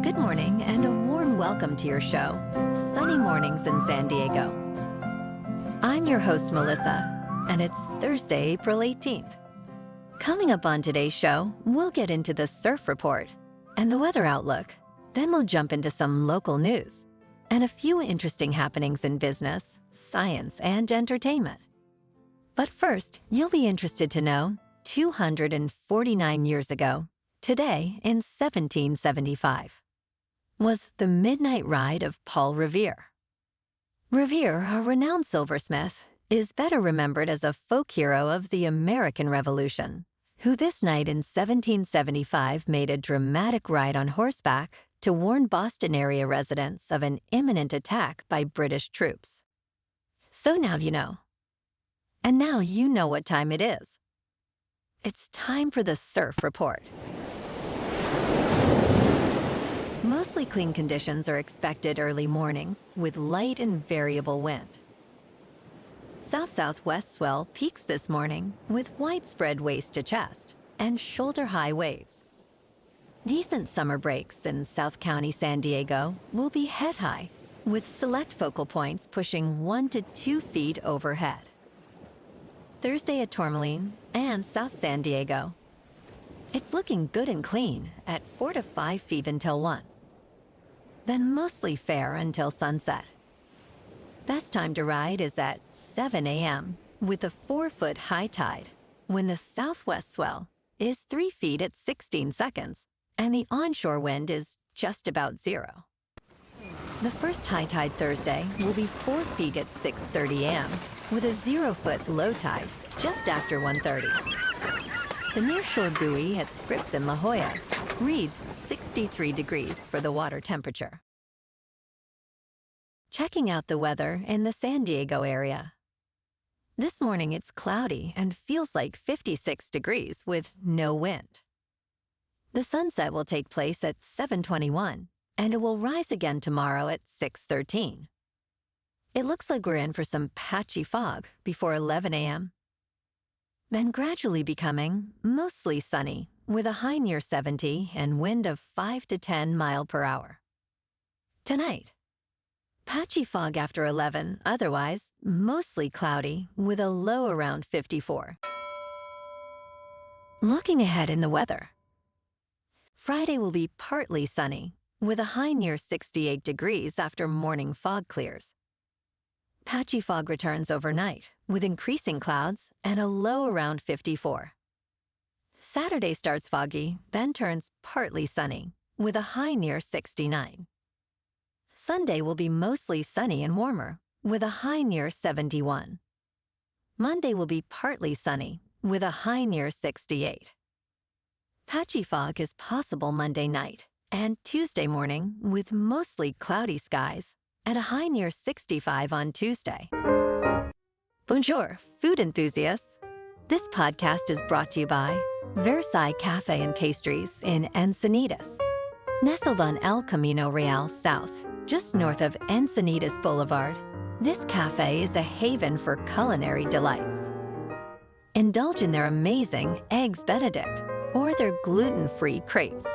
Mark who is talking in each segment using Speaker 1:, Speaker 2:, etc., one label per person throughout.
Speaker 1: Good morning and a warm welcome to your show, Sunny Mornings in San Diego. I'm your host, Melissa, and it's Thursday, April 18th. Coming up on today's show, we'll get into the surf report and the weather outlook. Then we'll jump into some local news and a few interesting happenings in business, science, and entertainment. But first, you'll be interested to know 249 years ago, today in 1775, was the midnight ride of Paul Revere. Revere, a renowned silversmith, is better remembered as a folk hero of the American Revolution, who this night in 1775 made a dramatic ride on horseback to warn Boston area residents of an imminent attack by British troops. So now you know. And now you know what time it is. It's time for the surf report. Mostly clean conditions are expected early mornings with light and variable wind. South-southwest swell peaks this morning with widespread waist to chest and shoulder-high waves. Decent summer breaks in South County, San Diego will be head-high, with select focal points pushing 1 to 2 feet overhead. Thursday at Tourmaline and South San Diego. It's looking good and clean at 4 to 5 feet until 1. Then mostly fair until sunset. Best time to ride is at 7 a.m. with a 4-foot high tide, when the southwest swell is 3 feet at 16 seconds, and the onshore wind is just about 0. The first high tide Thursday will be 4 feet at 6:30 a.m. with a 0-foot low tide just after 1:30. The nearshore buoy at Scripps in La Jolla reads 63 degrees for the water temperature. Checking out the weather in the San Diego area. This morning it's cloudy and feels like 56 degrees with no wind. The sunset will take place at 7:21, and it will rise again tomorrow at 6:13. It looks like we're in for some patchy fog before 11 a.m. Then gradually becoming mostly sunny with a high near 70 and wind of 5 to 10 miles per hour. Tonight, patchy fog after 11, otherwise mostly cloudy with a low around 54. Looking ahead in the weather. Friday will be partly sunny with a high near 68 degrees after morning fog clears. Patchy fog returns overnight with increasing clouds and a low around 54. Saturday starts foggy, then turns partly sunny with a high near 69. Sunday will be mostly sunny and warmer with a high near 71. Monday will be partly sunny with a high near 68. Patchy fog is possible Monday night and Tuesday morning with mostly cloudy skies and a high near 65 on Tuesday. Bonjour, food enthusiasts. This podcast is brought to you by Versailles Cafe and Pastries in Encinitas. Nestled on El Camino Real South, just north of Encinitas Boulevard, this cafe is a haven for culinary delights. Indulge in their amazing Eggs Benedict or their gluten-free crepes.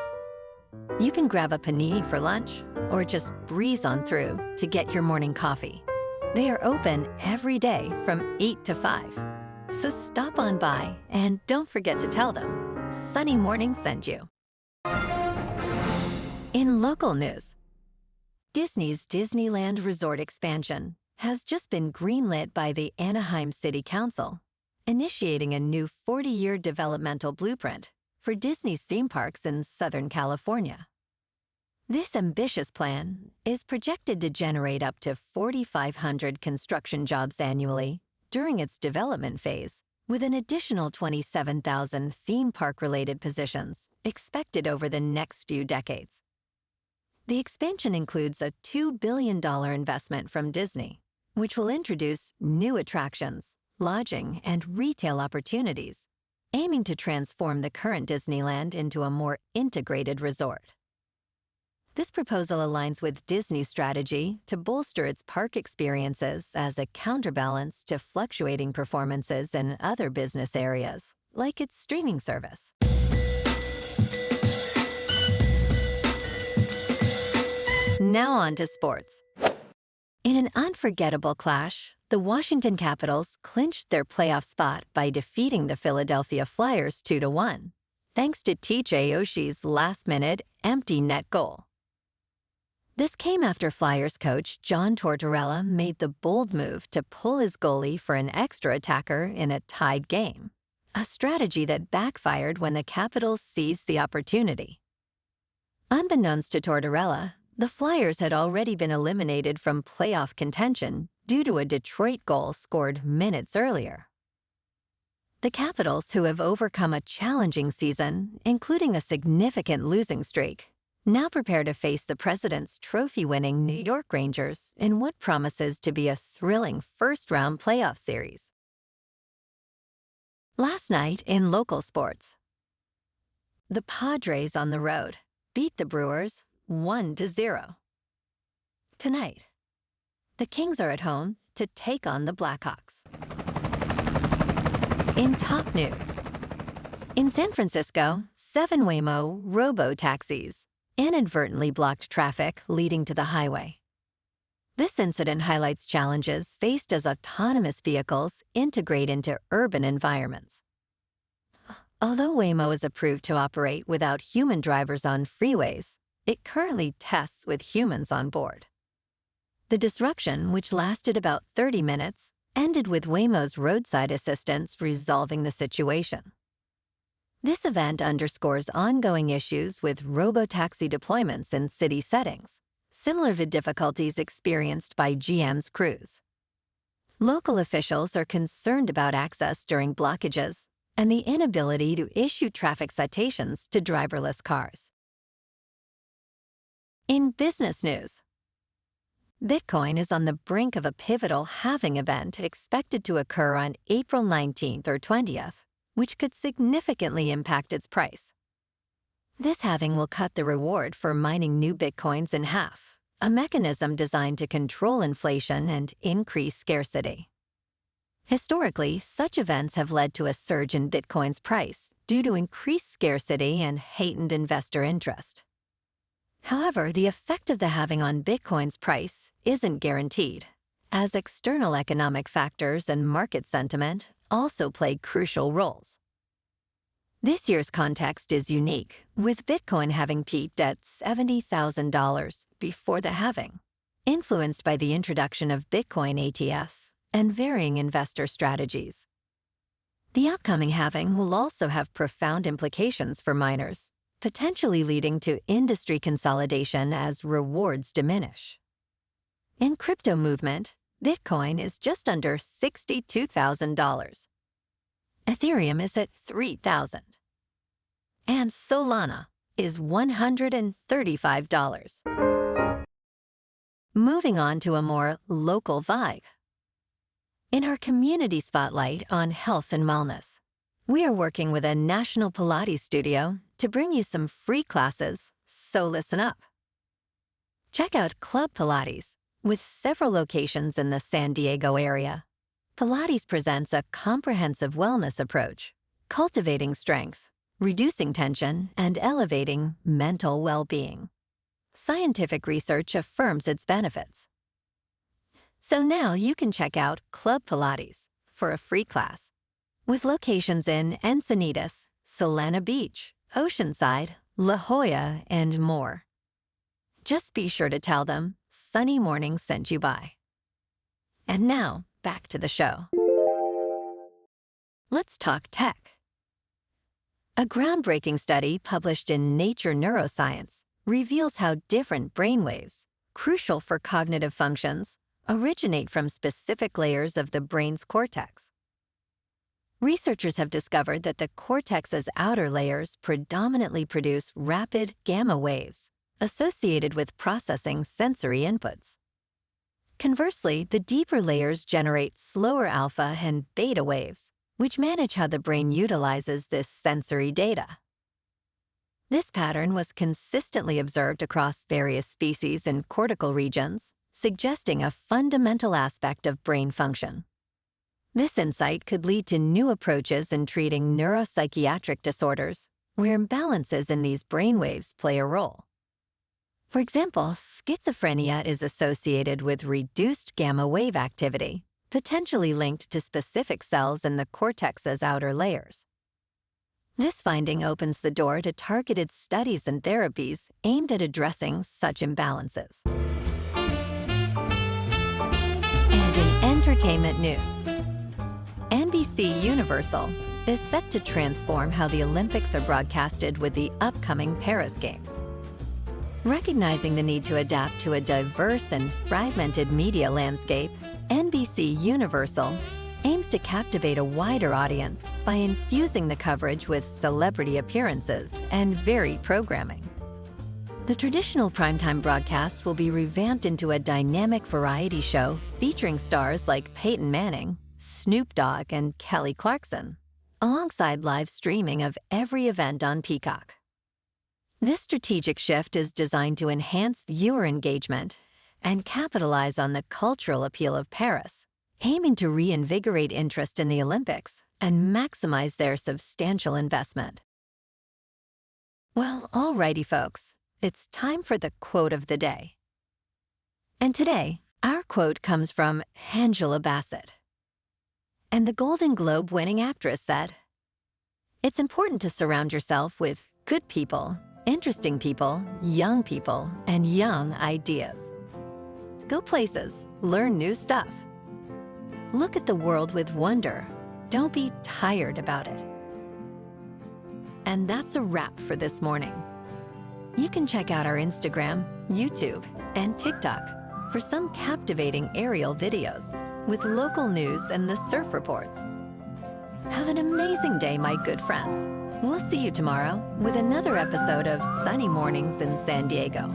Speaker 1: You can grab a panini for lunch or just breeze on through to get your morning coffee. They are open every day from 8 to 5. So stop on by and don't forget to tell them Sunny Morning sent you. In local news, Disney's Disneyland Resort expansion has just been greenlit by the Anaheim City Council, initiating a new 40-year developmental blueprint for Disney's theme parks in Southern California. This ambitious plan is projected to generate up to 4,500 construction jobs annually during its development phase, with an additional 27,000 theme park-related positions expected over the next few decades. The expansion includes a $2 billion investment from Disney, which will introduce new attractions, lodging, and retail opportunities, aiming to transform the current Disneyland into a more integrated resort. This proposal aligns with Disney's strategy to bolster its park experiences as a counterbalance to fluctuating performances in other business areas, like its streaming service. Now on to sports. In an unforgettable clash, the Washington Capitals clinched their playoff spot by defeating the Philadelphia Flyers 2-1, thanks to TJ Oshie's last-minute empty net goal. This came after Flyers coach John Tortorella made the bold move to pull his goalie for an extra attacker in a tied game, a strategy that backfired when the Capitals seized the opportunity. Unbeknownst to Tortorella, the Flyers had already been eliminated from playoff contention due to a Detroit goal scored minutes earlier. The Capitals, who have overcome a challenging season, including a significant losing streak, now prepare to face the President's Trophy-winning New York Rangers in what promises to be a thrilling first-round playoff series. Last night in local sports, the Padres on the road beat the Brewers 1-0. Tonight, the Kings are at home to take on the Blackhawks. In top news, in San Francisco, 7 Waymo RoboTaxis inadvertently blocked traffic leading to the highway. This incident highlights challenges faced as autonomous vehicles integrate into urban environments. Although Waymo is approved to operate without human drivers on freeways, it currently tests with humans on board. The disruption, which lasted about 30 minutes, ended with Waymo's roadside assistants resolving the situation. This event underscores ongoing issues with RoboTaxi deployments in city settings, similar to difficulties experienced by GM's Cruise. Local officials are concerned about access during blockages and the inability to issue traffic citations to driverless cars. In business news, Bitcoin is on the brink of a pivotal halving event expected to occur on April 19th or 20th, which could significantly impact its price. This halving will cut the reward for mining new Bitcoins in half, a mechanism designed to control inflation and increase scarcity. Historically, such events have led to a surge in Bitcoin's price due to increased scarcity and heightened investor interest. However, the effect of the halving on Bitcoin's price isn't guaranteed, as external economic factors and market sentiment also play crucial roles. This year's context is unique, with Bitcoin having peaked at $70,000 before the halving, influenced by the introduction of Bitcoin ETFs and varying investor strategies. The upcoming halving will also have profound implications for miners, potentially leading to industry consolidation as rewards diminish. In crypto movement, Bitcoin is just under $62,000. Ethereum is at $3,000. And Solana is $135. Moving on to a more local vibe. In our community spotlight on health and wellness, we are working with a national Pilates studio to bring you some free classes, so listen up. Check out Club Pilates, with several locations in the San Diego area. Pilates presents a comprehensive wellness approach, cultivating strength, reducing tension, and elevating mental well-being. Scientific research affirms its benefits. So now you can check out Club Pilates for a free class, with locations in Encinitas, Solana Beach, Oceanside, La Jolla, and more. Just be sure to tell them Sunny Morning sent you by. And now, back to the show. Let's talk tech. A groundbreaking study published in Nature Neuroscience reveals how different brainwaves, crucial for cognitive functions, originate from specific layers of the brain's cortex. Researchers have discovered that the cortex's outer layers predominantly produce rapid gamma waves associated with processing sensory inputs. Conversely, the deeper layers generate slower alpha and beta waves, which manage how the brain utilizes this sensory data. This pattern was consistently observed across various species in cortical regions, suggesting a fundamental aspect of brain function. This insight could lead to new approaches in treating neuropsychiatric disorders, where imbalances in these brainwaves play a role. For example, schizophrenia is associated with reduced gamma wave activity, potentially linked to specific cells in the cortex's outer layers. This finding opens the door to targeted studies and therapies aimed at addressing such imbalances. And in entertainment news, NBCUniversal is set to transform how the Olympics are broadcasted with the upcoming Paris Games. Recognizing the need to adapt to a diverse and fragmented media landscape, NBCUniversal aims to captivate a wider audience by infusing the coverage with celebrity appearances and varied programming. The traditional primetime broadcast will be revamped into a dynamic variety show featuring stars like Peyton Manning, Snoop Dogg, and Kelly Clarkson, alongside live streaming of every event on Peacock. This strategic shift is designed to enhance viewer engagement and capitalize on the cultural appeal of Paris, aiming to reinvigorate interest in the Olympics and maximize their substantial investment. Well, alrighty, folks, it's time for the quote of the day. And today, our quote comes from Angela Bassett. And the Golden Globe-winning actress said, "It's important to surround yourself with good people, interesting people, and young ideas. Go places, learn new stuff. Look at the world with wonder. Don't be tired about it." And that's a wrap for this morning. You can check out our Instagram, YouTube, and TikTok for some captivating aerial videos with local news and the surf reports. Have an amazing day, my good friends. We'll see you tomorrow with another episode of Sunny Mornings in San Diego.